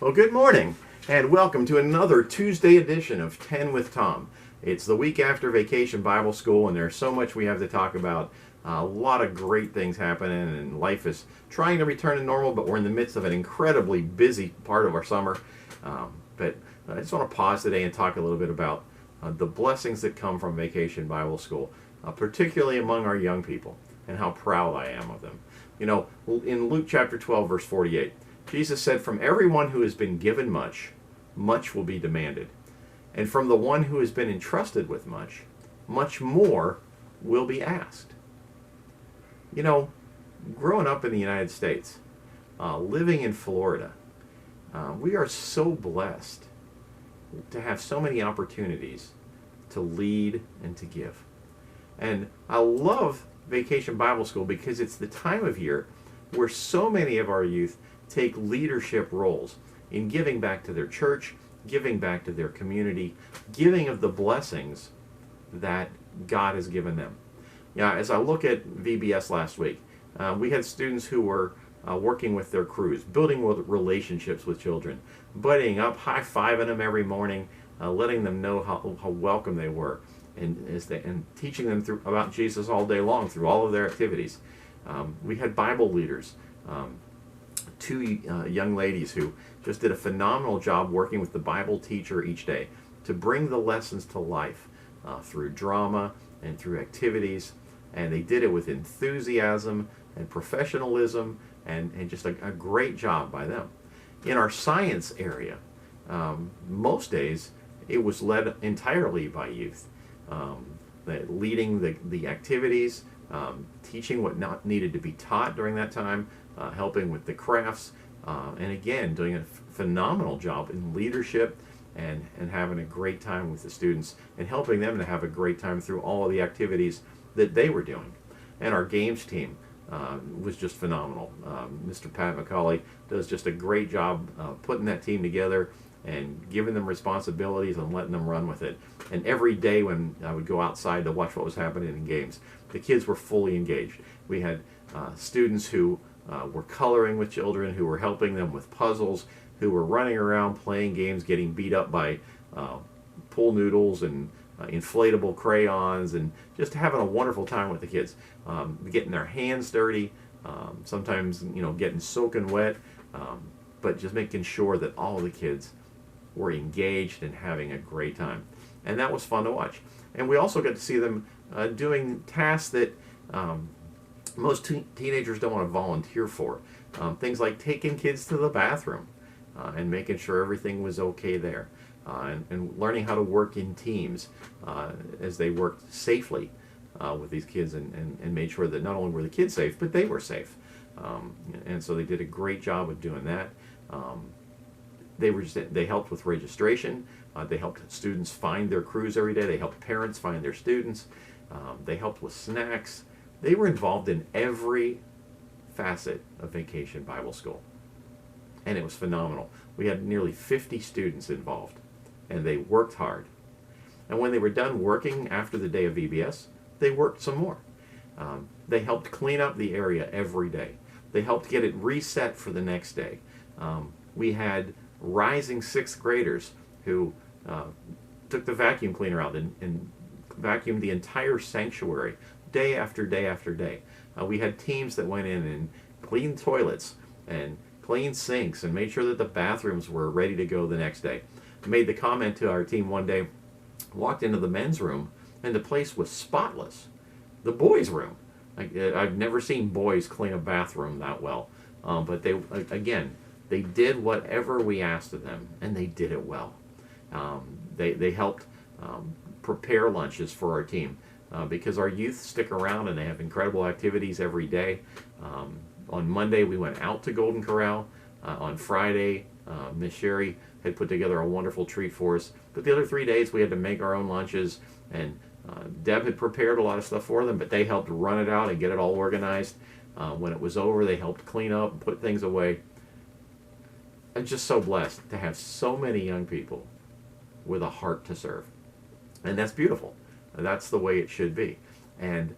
Well, good morning, and welcome to another Tuesday edition of 10 with Tom. It's the week after Vacation Bible School, and there's so much we have to talk about. A lot of great things happening, and life is trying to return to normal, but we're in the midst of an incredibly busy part of our summer. But I just want to pause today and talk a little bit about the blessings that come from Vacation Bible School, particularly among our young people, and how proud I am of them. You know, in Luke chapter 12, verse 48, Jesus said, "From everyone who has been given much, much will be demanded. And from the one who has been entrusted with much, much more will be asked." You know, growing up in the United States, living in Florida, we are so blessed to have so many opportunities to lead and to give. And I love Vacation Bible School because it's the time of year where so many of our youth take leadership roles in giving back to their church, giving back to their community, giving of the blessings that God has given them. Yeah, as I look at VBS last week, we had students who were working with their crews, building relationships with children, buddying up, high-fiving them every morning, letting them know how welcome they were, and teaching them about Jesus all day long through all of their activities. We had Bible leaders, two young ladies who just did a phenomenal job working with the Bible teacher each day to bring the lessons to life through drama and through activities. And they did it with enthusiasm and professionalism and just a great job by them. In our science area, most days it was led entirely by youth, leading the activities, teaching what not needed to be taught during that time, helping with the crafts, and again, doing a phenomenal job in leadership and having a great time with the students and helping them to have a great time through all of the activities that they were doing. And our games team was just phenomenal. Mr. Pat McCauley does just a great job putting that team together and giving them responsibilities and letting them run with it. And every day when I would go outside to watch what was happening in games, the kids were fully engaged. We had students who were coloring with children, who were helping them with puzzles, who were running around playing games, getting beat up by pool noodles and inflatable crayons, and just having a wonderful time with the kids, getting their hands dirty, sometimes getting soaking wet, but just making sure that all the kids were engaged and having a great time. And that was fun to watch. And we also got to see them doing tasks that most teenagers don't want to volunteer for. Things like taking kids to the bathroom and making sure everything was okay there. And learning how to work in teams as they worked safely with these kids and made sure that not only were the kids safe, but they were safe. And so they did a great job of doing that. They helped with registration. They helped students find their crews every day. They helped parents find their students. They helped with snacks. They were involved in every facet of Vacation Bible School. And it was phenomenal. We had nearly 50 students involved, and they worked hard. And when they were done working after the day of VBS, they worked some more. They helped clean up the area every day. They helped get it reset for the next day. We had rising sixth graders who took the vacuum cleaner out and vacuumed the entire sanctuary day after day after day. We had teams that went in and cleaned toilets and cleaned sinks and made sure that the bathrooms were ready to go the next day. Made the comment to our team one day, walked into the men's room, and the place was spotless. The boys' room. I've never seen boys clean a bathroom that well. But they did whatever we asked of them, and they did it well. They helped prepare lunches for our team because our youth stick around and they have incredible activities every day. On Monday, we went out to Golden Corral. On Friday, Miss Sherry had put together a wonderful treat for us. But the other 3 days, we had to make our own lunches. And Deb had prepared a lot of stuff for them, but they helped run it out and get it all organized. When it was over, they helped clean up and put things away. I'm just so blessed to have so many young people with a heart to serve. And that's beautiful. That's the way it should be. And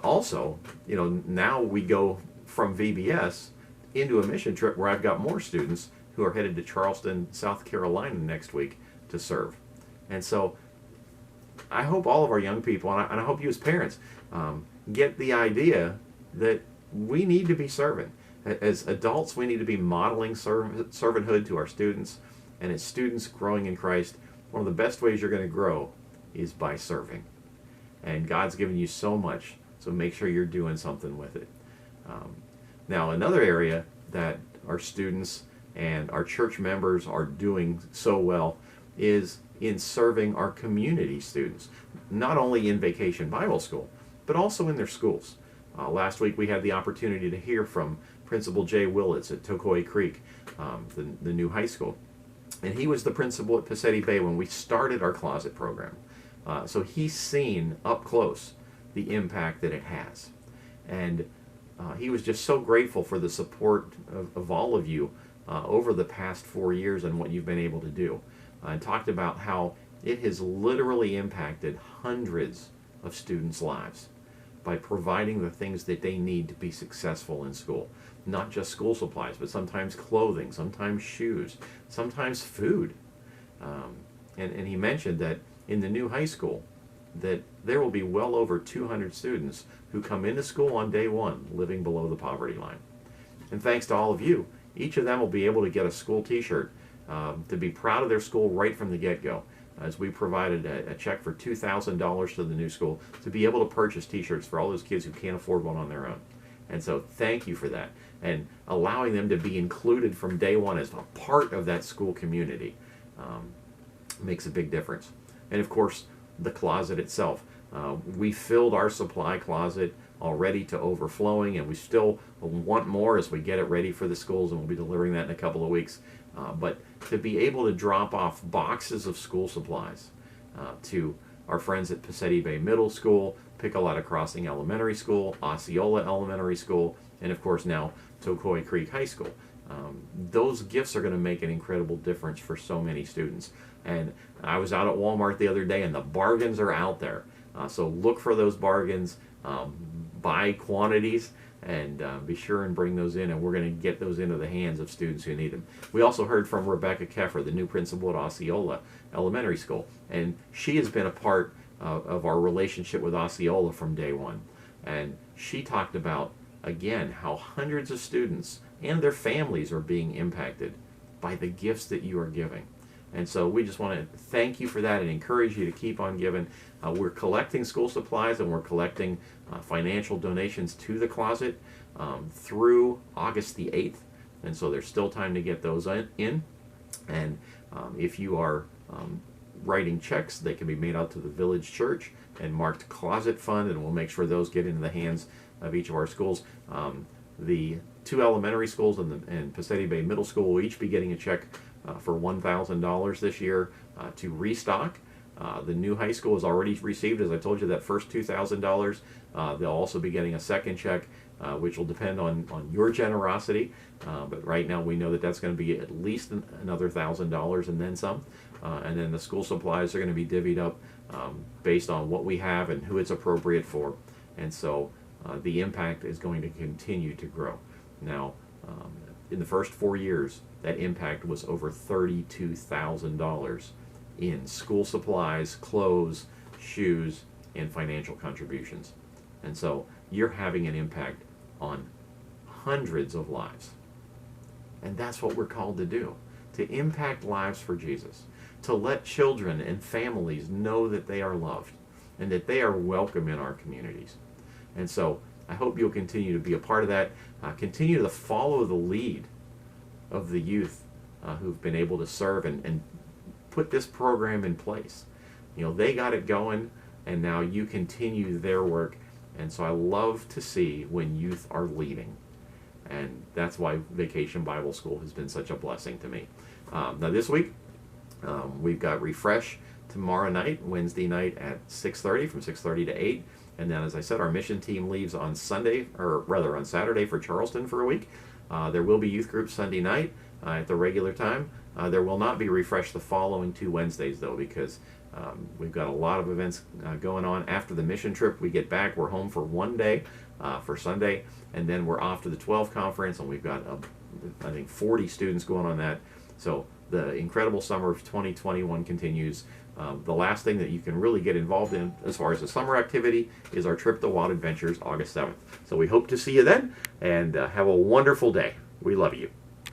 also, now we go from VBS into a mission trip where I've got more students who are headed to Charleston, South Carolina next week to serve. And so I hope all of our young people, and I hope you as parents, get the idea that we need to be serving. As adults, we need to be modeling servanthood to our students. And as students growing in Christ, one of the best ways you're going to grow is by serving. And God's given you so much, so make sure you're doing something with it. Now, another area that our students and our church members are doing so well is in serving our community students, not only in Vacation Bible School, but also in their schools. Last week we had the opportunity to hear from Principal Jay Willits at Tocoi Creek, the new high school. And he was the principal at Passetti Bay when we started our closet program. So he's seen up close the impact that it has. And he was just so grateful for the support of all of you over the past 4 years and what you've been able to do. And talked about how it has literally impacted hundreds of students' lives by providing the things that they need to be successful in school. Not just school supplies, but sometimes clothing, sometimes shoes, sometimes food. And he mentioned that in the new high school, that there will be well over 200 students who come into school on day one living below the poverty line. And thanks to all of you, each of them will be able to get a school t-shirt to be proud of their school right from the get-go, as we provided a check for $2,000 to the new school to be able to purchase t-shirts for all those kids who can't afford one on their own. And so thank you for that, and allowing them to be included from day one as a part of that school community makes a big difference. And of course, the closet itself. We filled our supply closet already to overflowing, and we still want more as we get it ready for the schools, and we'll be delivering that in a couple of weeks. But to be able to drop off boxes of school supplies to our friends at Passetti Bay Middle School, Piccolata Crossing Elementary School, Osceola Elementary School, and of course now Tocoi Creek High School. Those gifts are going to make an incredible difference for so many students. And I was out at Walmart the other day, and the bargains are out there. So look for those bargains, buy quantities, and be sure and bring those in, and we're going to get those into the hands of students who need them. We also heard from Rebecca Keffer, the new principal at Osceola Elementary School, and she has been a part of our relationship with Osceola from day one. And she talked about, again, how hundreds of students and their families are being impacted by the gifts that you are giving. And so we just want to thank you for that and encourage you to keep on giving. We're collecting school supplies, and we're collecting financial donations to the closet through August the 8th. And so there's still time to get those in. And if you are writing checks, they can be made out to the Village Church and marked Closet Fund, and we'll make sure those get into the hands of each of our schools. The two elementary schools and Passetti Bay Middle School will each be getting a check for $1,000 this year to restock. The new high school has already received, as I told you, that first $2,000. They'll also be getting a second check, which will depend on your generosity. But right now we know that that's going to be at least another $1,000 and then some. And then the school supplies are going to be divvied up based on what we have and who it's appropriate for. And so the impact is going to continue to grow. Now, in the first 4 years, that impact was over $32,000 in school supplies, clothes, shoes, and financial contributions. And so you're having an impact on hundreds of lives. And that's what we're called to do, to impact lives for Jesus, to let children and families know that they are loved and that they are welcome in our communities. And so I hope you'll continue to be a part of that. Continue to follow the lead of the youth who've been able to serve and put this program in place. You know, they got it going, and now you continue their work. And so I love to see when youth are leading. And that's why Vacation Bible School has been such a blessing to me. Now this week, we've got Refresh tomorrow night, Wednesday night at 6:30, from 6:30 to 8. And then, as I said, our mission team leaves on Sunday, or rather on Saturday, for Charleston for a week. There will be youth group Sunday night at the regular time. There will not be Refresh the following 2 Wednesdays, though, because we've got a lot of events going on. After the mission trip, we get back. We're home for 1 day for Sunday, and then we're off to the 12 conference, and we've got I think 40 students going on that. So the incredible summer of 2021 continues. The last thing that you can really get involved in as far as a summer activity is our trip to Wild Adventures August 7th. So we hope to see you then, and have a wonderful day. We love you.